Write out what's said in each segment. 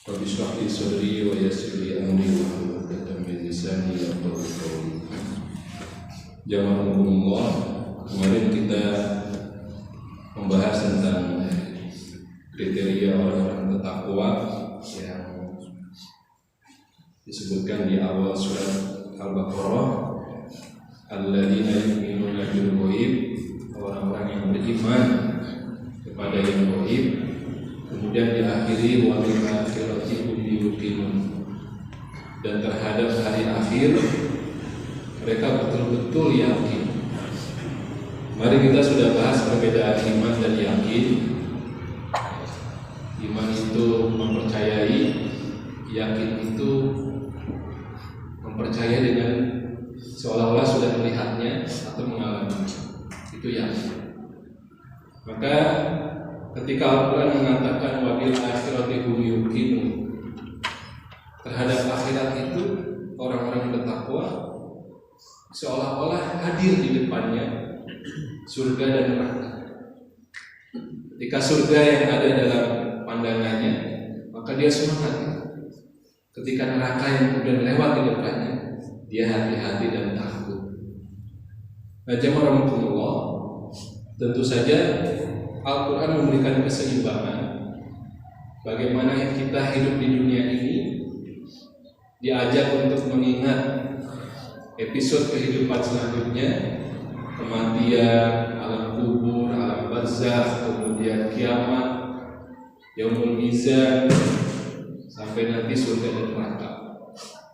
Rabbi shrah li sadri wa yassir li amri wahlul 'uqdatam min lisani yafqahu qawli. Jazakumullah. Kemarin kita membahas tentang kriteria orang-orang bertakwa yang disebutkan di awal surat Al-Baqarah, alladzina yu'minuna bil ghaib, orang-orang yang beriman kepada yang ghaib. Kemudian diakhiri wa bil akhirati hum yuqinun, dan terhadap hari akhir mereka betul-betul yakin. Mari kita sudah bahas perbedaan iman dan yakin. Iman itu mempercayai, yakin itu mempercayai dengan seolah-olah sudah melihatnya atau mengalaminya. Itu yakin. Maka ketika Al-Quran mengatakan wabil akhirati hum yuqinun, terhadap akhirat itu orang-orang bertakwa seolah-olah hadir di depannya surga dan neraka. Ketika surga yang ada dalam pandangannya, maka dia semangat. Ketika neraka yang kemudian lewat di depannya, dia hati-hati dan takut. Nah, jemaah rahmatullah, tentu saja Al-Quran memberikan keseimbangan. Bagaimana kita hidup di dunia ini diajak untuk mengingat episode kehidupan selanjutnya, kematian, alam kubur, alam barzakh, kemudian kiamat, yaumul mizan, sampai nanti surga dan neraka.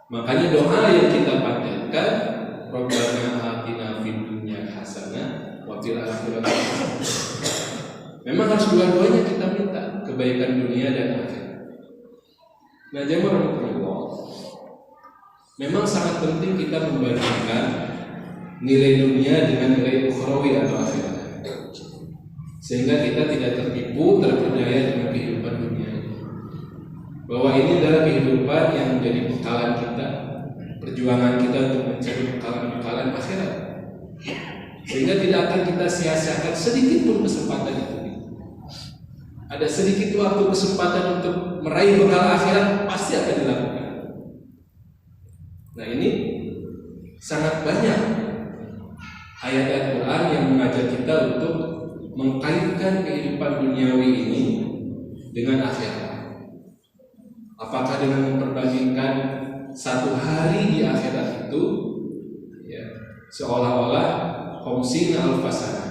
Makanya doa yang kita panjatkan, Rabbana atina fid dunya hasanah wa fil akhirati hasanah. Memang harus dua-duanya kita minta, kebaikan dunia dan akhirat. Nah, jemaah rahmatullah, memang sangat penting kita membandingkan nilai dunia dengan nilai ukhrawi atau akhirat, sehingga kita tidak tertipu, terperdaya dengan kehidupan dunia ini, bahwa ini adalah kehidupan yang menjadi bekalan kita, perjuangan kita untuk mencari bekalan-bekalan akhirat, sehingga tidak akan kita sia-siakan sedikit pun kesempatan itu. Ada sedikit waktu kesempatan untuk meraih bekal akhirat, pasti akan dilakukan. Nah, ini sangat banyak ayat-ayat Quran yang mengajak kita untuk mengkaitkan kehidupan duniawi ini dengan akhirat. Apakah dengan memperbandingkan satu hari di akhirat itu, ya, seolah-olah khamsina alfasana,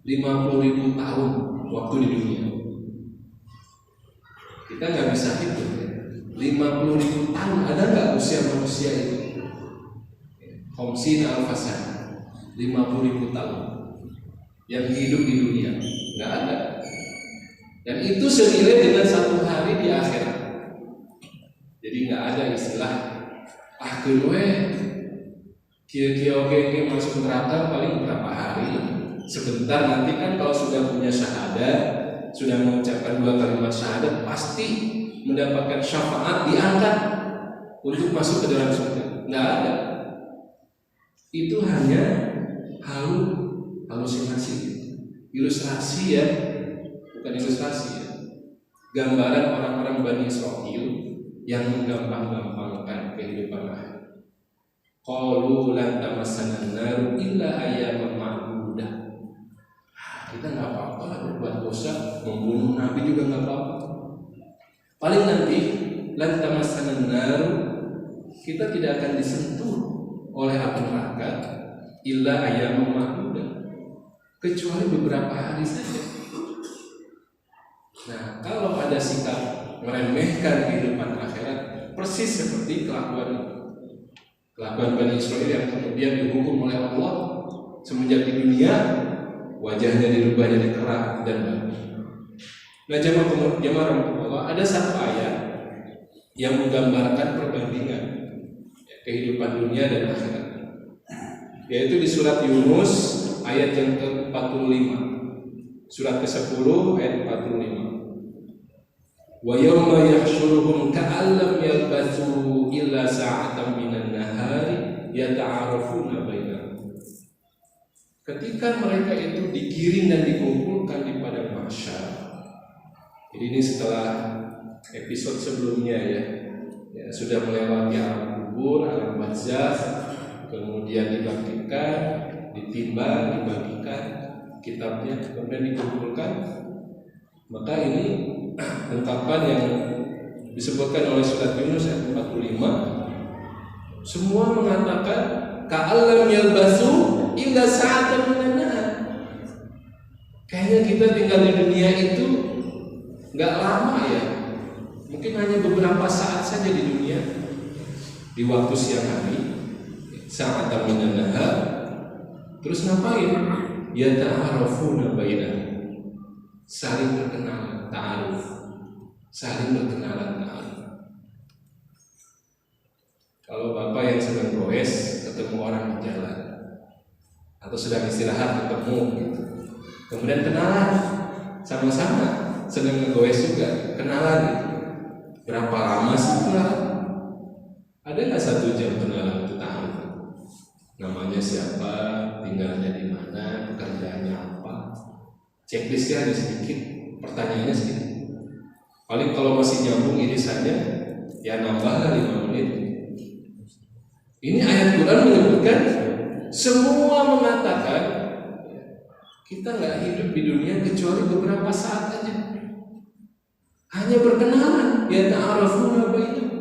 50.000 tahun waktu di dunia. Kita nggak bisa hitung ya. 50.000 tahun, ada nggak usia manusia itu? Khamsina alfasana, 50.000 tahun yang hidup di dunia, nggak ada. Dan itu senilai dengan satu hari di akhirat. Jadi nggak ada istilah kedua kira-kira masuk neraka paling berapa hari, sebentar. Nanti kan kalau sudah punya syahadat, sudah mengucapkan 2 kalimat syahadat, pasti mendapatkan syafaat, diangkat untuk masuk ke dalam surga. Nggak ada. Itu hanya halusinasi, ilustrasi ya, bukan ilustrasi ya. Gambaran orang-orang Bani Israil yang menggampang-gampangkan kehidupan akhirat. Qalu lan tamassana an-nar illa ayyaman ma'dudah. Kita nggak apa-apa lah berbuat dosa, membunuh Nabi juga nggak apa-apa. Paling nanti lan tamassana an-nar, kita tidak akan disentuh oleh api neraka illa ayyaman ma'dudah, kecuali beberapa hari saja. Nah, kalau ada sikap meremehkan kehidupan akhirat, persis seperti kelakuan Bani Israil yang kemudian dihukum oleh Allah semenjak di dunia, wajahnya dirubah jadi kerak dan batu. Nah, jemaah Allah, ada satu ayat yang menggambarkan perbandingan kehidupan dunia dan akhirat, yaitu di surat Yunus ayat yang ke-45, surat ke-10 ayat 45. Wa yawma yahsyuruhum ka'allam yalbathu illa sa'atan minan nahari yata'arafuna bainahum. Ketika mereka itu digiring dan dikumpulkan di padang mahsyar, jadi ini setelah episode sebelumnya ya sudah melewati alam kubur, alam barzakh, kemudian dibangkitkan, ditimbang, dibagikan kitabnya, kemudian dikumpulkan. Maka ini ungkapan yang disebutkan oleh surat Yunus ayat 45, semua mengatakan ka'allam yalbasu illa sa'atan minan nahar. Kayaknya kita tinggal di dunia itu nggak lama ya, mungkin hanya beberapa saat saja di dunia, di waktu siang hari, sa'atan minan nahar. Terus ngapain? Ya ta'arafuna bainahum, saling berkenalan, ta'aruf, saling berkenalan, ta'aruf. Kalau bapak yang sedang goes ketemu orang di jalan atau sedang istirahat ketemu gitu, kemudian kenalan, sama-sama sedang ngegoes juga, kenalan gitu. Berapa lama sih kenalan? Ada nggak 1 jam kenalan itu ta'aruf? Namanya siapa, tinggalnya di mana, pekerjaannya apa, checklistnya ada sedikit, pertanyaannya sedikit. Paling kalau masih nyambung ini saja, ya nambah 5 menit. Ini ayat Quran menyebutkan semua mengatakan kita nggak hidup di dunia kecuali beberapa saat aja, hanya berkenalan, ya ta'arafuna bainahum.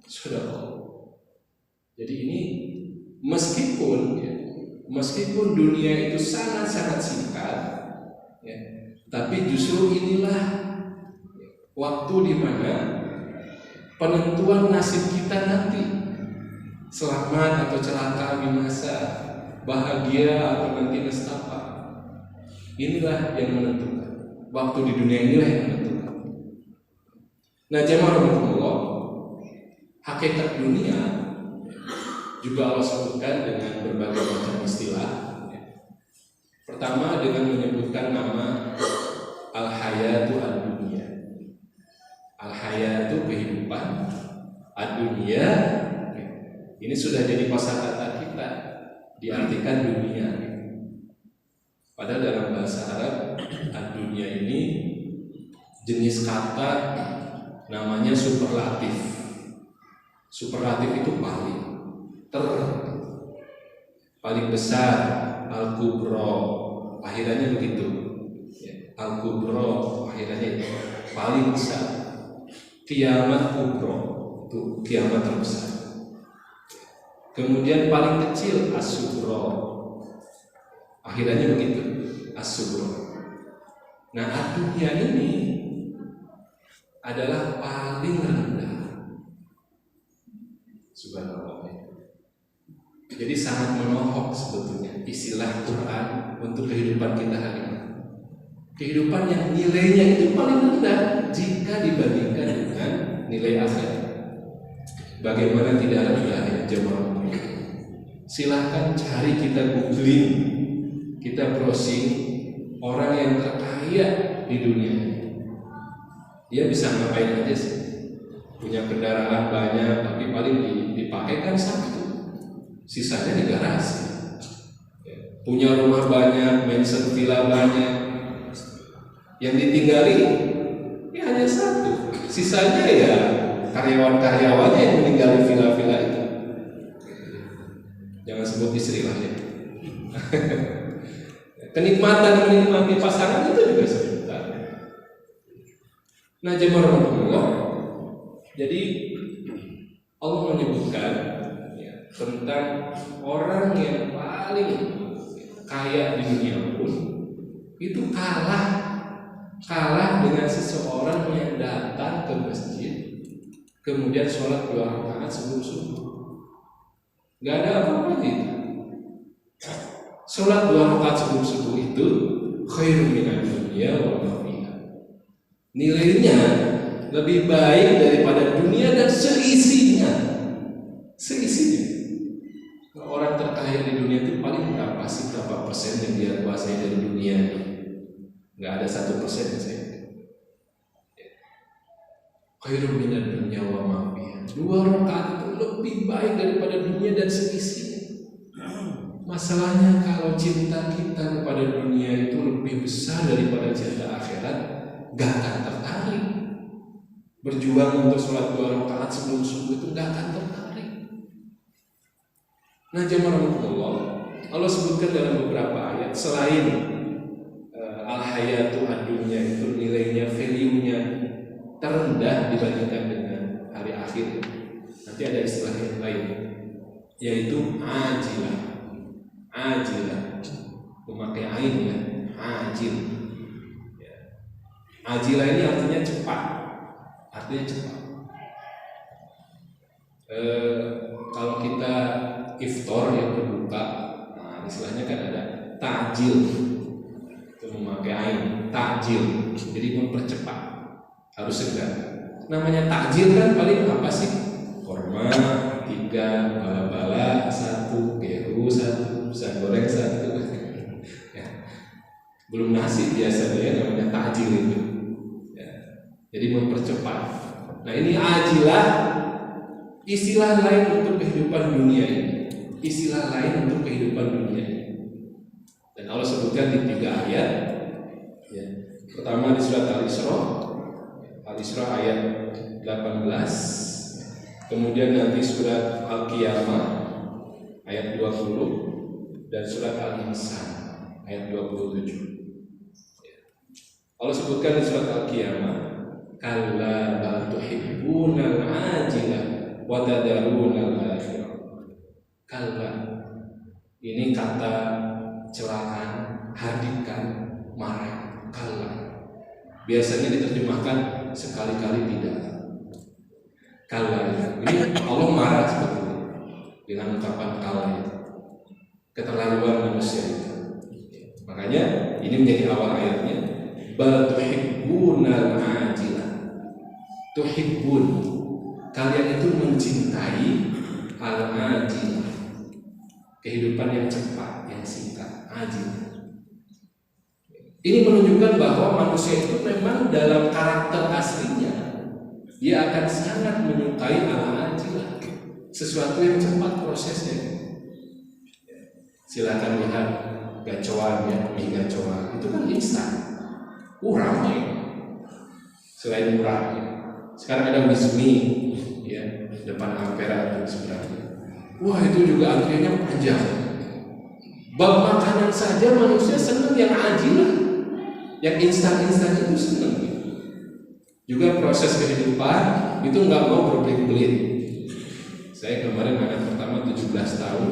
Sudah. Jadi ini meskipun dunia itu sangat-sangat singkat, ya, tapi justru inilah waktu di mana penentuan nasib kita nanti, selamat atau celaka, binasa, bahagia atau nanti nestapa. Inilah yang menentukan. Waktu di dunia inilah yang menentukan. Nah, jemaah rahmatullah, hakikat dunia juga Allah sebutkan dengan berbagai macam istilah. Pertama dengan menyebutkan nama al-hayatu ad-dunya. Al-hayatu kehidupan, ad-dunya ini sudah jadi kosakata kita, diartikan dunia. Padahal dalam bahasa Arab, ad-dunya ini jenis kata namanya superlatif. Superlatif itu paling besar, al-kubro, akhirannya begitu. Al-kubro, akhirannya itu paling besar. Kiamat kubro, itu kiamat terbesar. Kemudian paling kecil as-sugro, akhirannya begitu, as-sugro. Nah, ad-dunya ini adalah paling rendah. Subhanallah. Jadi sangat menohok sebetulnya istilah Quran untuk kehidupan kita hari ini. Kehidupan yang nilainya itu paling rendah jika dibandingkan dengan nilai akhirat. Bagaimana tidak ada nilai jemaah? Silahkan cari, kita googling, kita browsing orang yang terkaya di dunia. Dia bisa ngapain aja sih? Punya kendaraan banyak, tapi paling dipakai kan satu, sisanya di garasi. Punya rumah banyak, mansion villa banyak, yang ditinggali ya hanya satu, sisanya ya karyawan-karyawannya yang meninggali villa-villa itu. Jangan sebut istri lah ya. Kenikmatan menikmati pasangan itu juga sebentar. Nah, jemaah rahmatullah, jadi Allah menyebutkan ya, tentang orang yang paling kaya di dunia pun itu kalah dengan seseorang yang datang ke masjid kemudian sholat 2 rakaat sebelum subuh. Gak ada apa-apa itu. Sholat 2 rakaat sebelum subuh itu khairun minad dunya wa ma fiha. Nilainya lebih baik daripada dunia dan seisinya. Orang terkaya di dunia itu paling berapa sih, berapa persen yang dia kuasai dari dunia? Nggak ada 1% saya. Khairun minad dunya wa ma fiha. 2 rakaat itu lebih baik daripada dunia dan seisinya. Masalahnya kalau cinta kita kepada dunia itu lebih besar daripada cinta akhirat, gak akan tertarik. berjuang untuk sholat 2 rakaat sebelum subuh itu nggak akan tertarik. Nah, jemaah rahmatullah, Allah sebutkan dalam beberapa ayat selain al-hayatu ad-dunya itu nilainya, value-nya terendah dibandingkan dengan hari akhir. Nanti ada istilah yang lain, yaitu ajilah. Ajilah, memakai ain ya, ajil. Ajilah ini artinya cepat. Artinya cepat. Kalau kita iftar yang berbuka, nah istilahnya kan ada takjil, itu memakai ain, takjil, jadi mempercepat, harus segera. Namanya takjil kan paling apa sih? Korma 3, bala-bala 1, gehu 1, pisang goreng 1. Ya. Belum nasi biasanya ya, namanya takjil itu. Ya. Jadi mempercepat. Nah ini ajilah, istilah lain untuk kehidupan dunia ini. Istilah lain untuk kehidupan dunia ini. Dan Allah sebutkan di 3 ayat. Ya. Pertama di surat Al-Isra, Al-Isra ayat 18. Kemudian nanti surat Al-Qiyamah ayat 20 dan surat Al-Insan ayat 27. Ya. Allah sebutkan di surat Al-Qiyamah, kalla bal tuhibbunal ajilah wa tadharunal akhirah. Kalla, ini kata celaan, hadikan, marah, kalla. Biasanya diterjemahkan sekali-kali tidak. Kalla, ini Allah marah sebetulnya dengan ungkapan kalla itu. Keterlaluan manusia itu. Makanya ini menjadi awal ayatnya. Bal tuhibbunal ajilah. Tuhibbun, kalian itu mencintai al-ajilah, kehidupan yang cepat, yang singkat, ajil. Ini menunjukkan bahwa manusia itu memang dalam karakter aslinya dia akan sangat menyukai al-ajilah, sesuatu yang cepat prosesnya. Silakan lihat gacoan ya, mie gacoan itu kan instan, ramai. Selain murah, ya. Sekarang ada Wismi ya, depan Ampera dan sebagainya. Wah itu juga antriannya panjang. Bab makanan saja manusia senang yang ajilah, yang instan-instan itu senang. Juga proses kehidupan itu nggak mau berbelit-belit. Saya kemarin anak pertama 17 tahun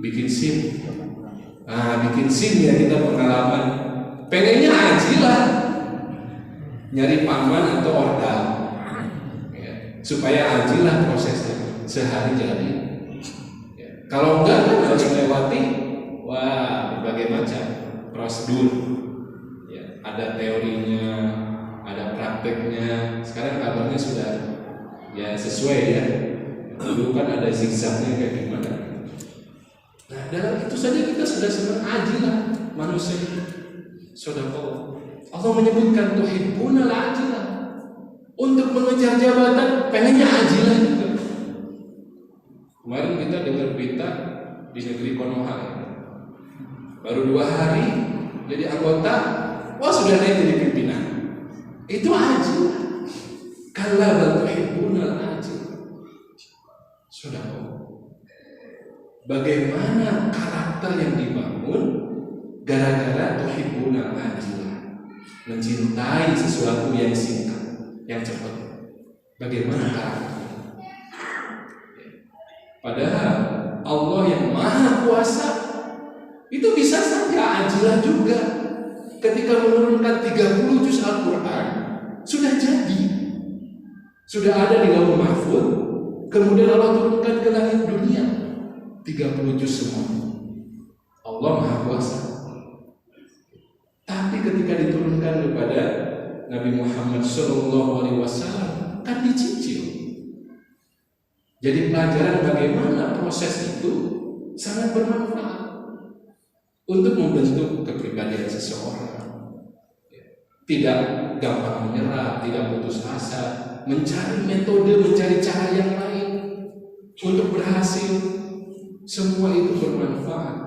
bikin SIM. Bikin SIM ya, kita pengalaman. Pengennya ajilah, nyari paman atau ordal ya, supaya ajilah prosesnya sehari jadi ya. Kalau enggak kan harus melewati berbagai macam prosedur ya. Ada teorinya, ada prakteknya. Sekarang kabarnya sudah ya sesuai ya. Dulu kan ada zigzagnya kayak gimana. Nah dalam itu saja kita sudah senang ajilah manusia itu. Saudara, Allah menyebutkan tuhibbunal ajilah. Untuk mengejar jabatan pengennya ajilah juga. Kemarin kita dengar berita di negeri Konoha ya. Baru 2 hari jadi anggota, sudah naik jadi pimpinan. Itu ajilah. Kalla bal tuhibbunal ajilah. Saudara, bagaimana karakter yang dibangun gara-gara tuhibbunal ajilah, mencintai sesuatu yang singkat, yang cepat. Bagaimana karakternya? Padahal Allah yang Maha Kuasa itu bisa saja ajilah juga. Ketika menurunkan 30 juz Al-Quran sudah jadi, sudah ada di Lauhul Mahfuz. Kemudian Allah turunkan ke langit dunia 30 juz semua. Allah Maha Kuasa. Tapi ketika diturunkan kepada Nabi Muhammad SAW kan dicicil. Jadi pelajaran bagaimana proses itu sangat bermanfaat untuk membentuk kepribadian seseorang. Tidak gampang menyerah, tidak putus asa, mencari metode, mencari cara yang lain untuk berhasil. Semua itu bermanfaat.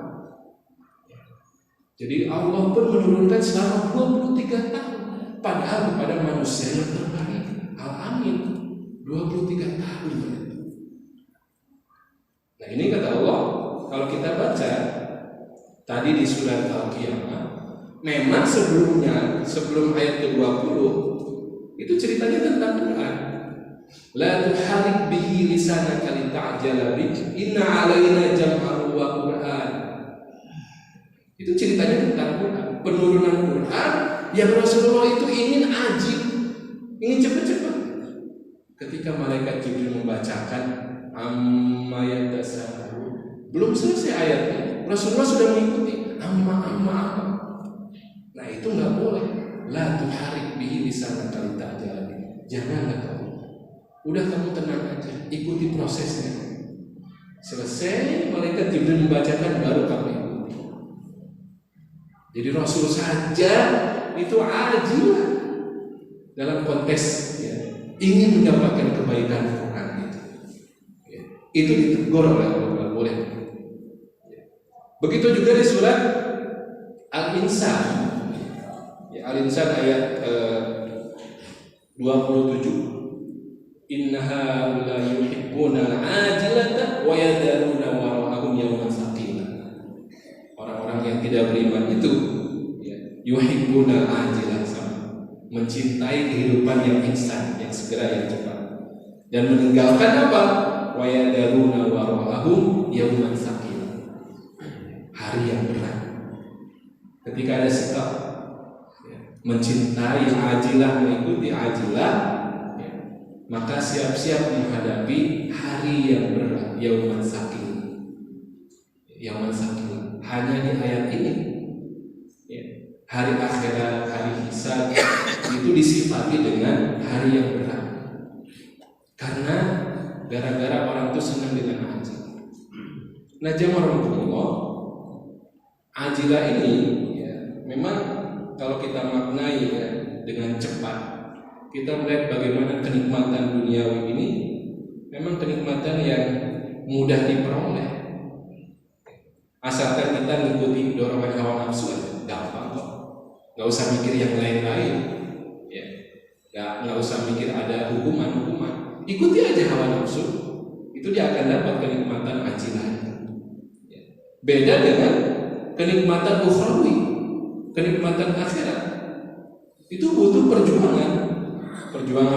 Jadi Allah pun menurunkan selama 23 tahun. Padahal kepada manusia yang terbaik Nah ini kata Allah, kalau kita baca tadi di surat Al-Qiyamah, memang sebelumnya, sebelum ayat ke-20 itu ceritanya tentang Quran. La tuharrik bihi lisanaka lita'jala bih, inna 'alaina jam'ahu wa Qur'an. Itu ceritanya tentang Quran, penurunan Quran yang Rasulullah itu ingin ajib, ingin cepat-cepat. Ketika malaikat Jibril membacakan amma yatasaalu, belum selesai ayatnya, Rasulullah sudah mengikuti amma. Nah itu nggak boleh. La tuharrik bihi lisanaka lita'jala bih. Jangan kata Allah. Udah kamu tenang aja, ikuti prosesnya. Selesai malaikat Jibril membacakan, baru kamu ikuti. Jadi Rasul saja itu ajib dalam konteks ya, ingin mendapatkan kebaikan Quran itu. Ya, itu ditegur oleh Allah, boleh. Ya. Begitu juga di surat Al-Insan. Ya, Al-Insan ayat 27. Innaha la yuhibbuna al-ajilata wa yadaruna wara'ahum yawman saqila. Orang-orang yang tidak beriman itu ya, yuhibbuna al-ajilata, mencintai kehidupan yang instan, yang segera, yang cepat, dan meninggalkan apa? Wa yadaruna wara'ahum yawman saqila, hari yang berat. Ketika ada sikap ya, mencintai ajilah, mengikuti ajilah, maka siap-siap menghadapi hari yang berat, yauman sakil. Yauman sakil hanya di ayat ini ya. Hari akhirat, hari hisab itu disifati dengan hari yang berat, karena gara-gara orang itu senang dengan ajil. Nah jamaah ajilah ini ya, memang kalau kita maknai ya, dengan cepat, kita melihat bagaimana kenikmatan duniawi ini memang kenikmatan yang mudah diperoleh. Asalkan kita mengikuti dorongan hawa nafsu aja, gampang kok. Gak usah mikir yang lain-lain, ya. Gak usah mikir ada hukuman. Ikuti aja hawa nafsu, itu dia akan dapat kenikmatan ajilah. Ya. Beda dengan kenikmatan ukhrawi, kenikmatan akhirat. Itu butuh perjuangan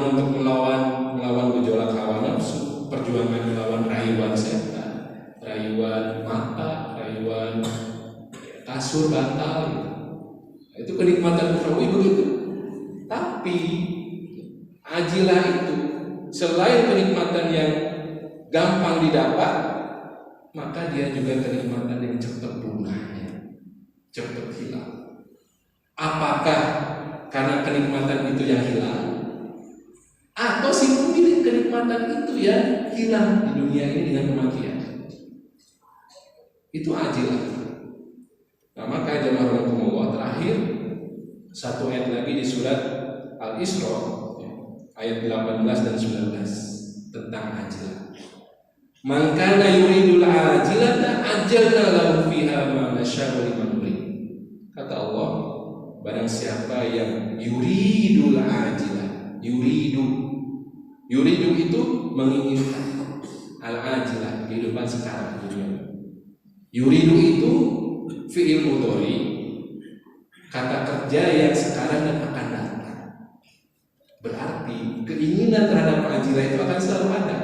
untuk melawan gejolak hawa nafsu, perjuangan melawan rayuan setan, rayuan mata, rayuan kasur, bantal gitu. Itu kenikmatan ukhrawi begitu. Tapi ajilah itu selain kenikmatan yang gampang didapat, maka dia juga kenikmatan yang cepat punahnya, cepat hilang. Apakah karena kenikmatan itu yang hilang, atau si pemilik kenikmatan itu yang hilang di dunia ini dengan kematian? Itu ajilah. Nah maka jamaah rahmatullah, terakhir satu ayat lagi di surat Al-Isra ayat 18 dan 19 tentang ajilah. Man kana yuridul ajilata ajalna lahu fiha ma nasya'u liman nurid. Kata Allah, barang siapa yang yuridul ajilah, yuridu itu menginginkan al-ajilah, kehidupan sekarang dunia. Yuridu itu fi'il mudhari, kata kerja yang sekarang dan akan datang. Berarti keinginan terhadap ajilah itu akan selalu ada.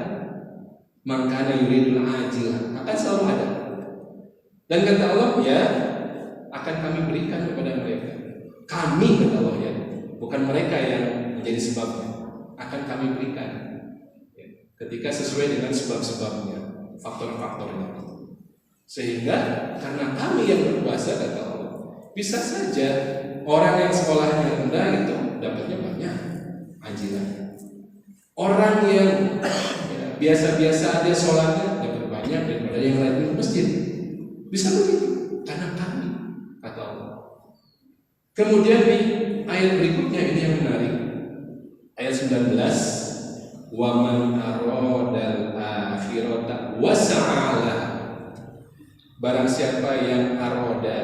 Maka yuridul ajilah akan selalu ada. Dan kata Allah, ya akan kami berikan kepada mereka. Kami kata Allah ya, bukan mereka yang menjadi sebabnya, akan kami berikan ya, ketika sesuai dengan sebab-sebabnya, faktor-faktornya. Sehingga karena kami yang berkuasa kata Allah, bisa saja orang yang sekolahnya rendah itu dapatnya banyak ajilah. Orang yang ya, biasa-biasa aja sholatnya dapat banyak daripada yang lain di masjid. Bisa begitu karena kami kata Allah. Kemudian di ayat berikutnya ini yang menarik, ayat 19, wa man aradal akhirata wasa'ala. Barang siapa yang aroda,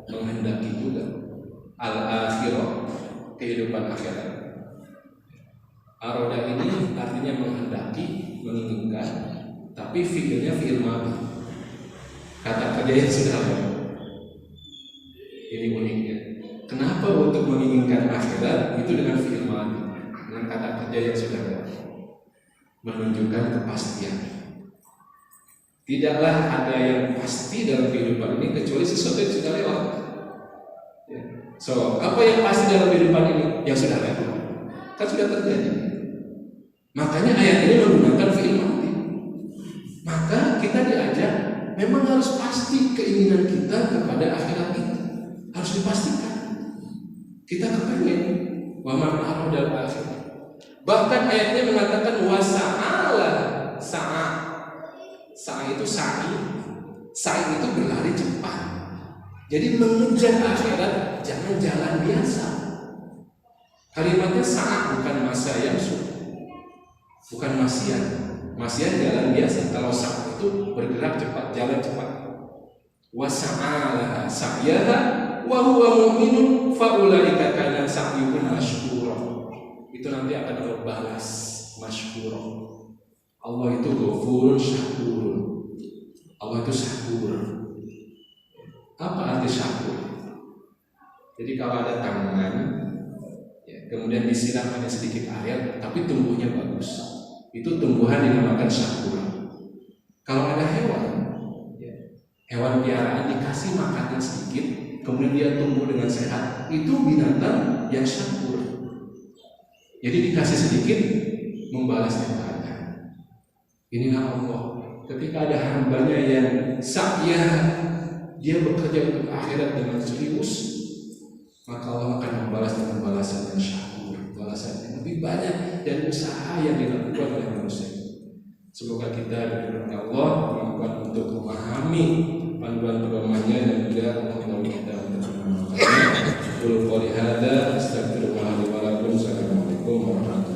menghendaki juga al-akhirah, kehidupan akhirat. Aroda ini artinya menghendaki, menginginkan, tapi fiilnya fiil madhi, kata kerja yang sudah lalu. Ini uniknya. Kenapa untuk menginginkan akhirat itu dengan fiil madhi, dengan kata kerja yang sudah lalu, menunjukkan kepastian. Tidaklah ada yang pasti dalam kehidupan ini kecuali sesuatu yang sudah lewat. So, apa yang pasti dalam kehidupan ini? Yang sudah lewat, kan sudah terjadi. Makanya ayat ini menggunakan fiil madhi. Maka kita diajak memang harus pasti keinginan kita kepada akhirat itu harus dipastikan. Kita kepengen wa man arada al-akhirah. Bahkan ayatnya mengatakan wasa'ala, sa'a itu sa'i itu berlari cepat. Jadi mengejar akhirat jangan jalan biasa. Kalimatnya sa'a bukan masa yang bukan masian. Masian jalan biasa. Kalau sa'a itu bergerak cepat, jalan cepat. Wasa'ala sa'yaha wa huwa mu'minun fa ulaika kana sa'yuhum mashkura. Itu nanti akan Allah balas mashkura. Allah itu ghafurun syakur. Allah itu syakur. Apa arti syakur? Jadi kalau ada tanaman, ya, kemudian disiram hanya sedikit air, tapi tumbuhnya bagus, itu tumbuhan dinamakan syakur. Kalau ada hewan, ya, hewan piaraan dikasih makannya sedikit, kemudian dia tumbuh dengan sehat, itu binatang yang syakur. Jadi dikasih sedikit, membalasnya banyak. Inilah Allah. Ketika ada hambanya yang sa'ya, dia bekerja untuk akhirat dengan serius, maka Allah akan membalas dengan balasan yang syakur, balasan yang lebih banyak dari usaha yang dilakukan oleh manusia. Semoga kita diberikan Allah kemampuan untuk memahami panduan pedomannya dan juga menolong kita untuk mengamalkannya. Qul qouli hadza astaghfirullah li wa lakum. Assalamualaikum warahmatullahi wabarakatuh.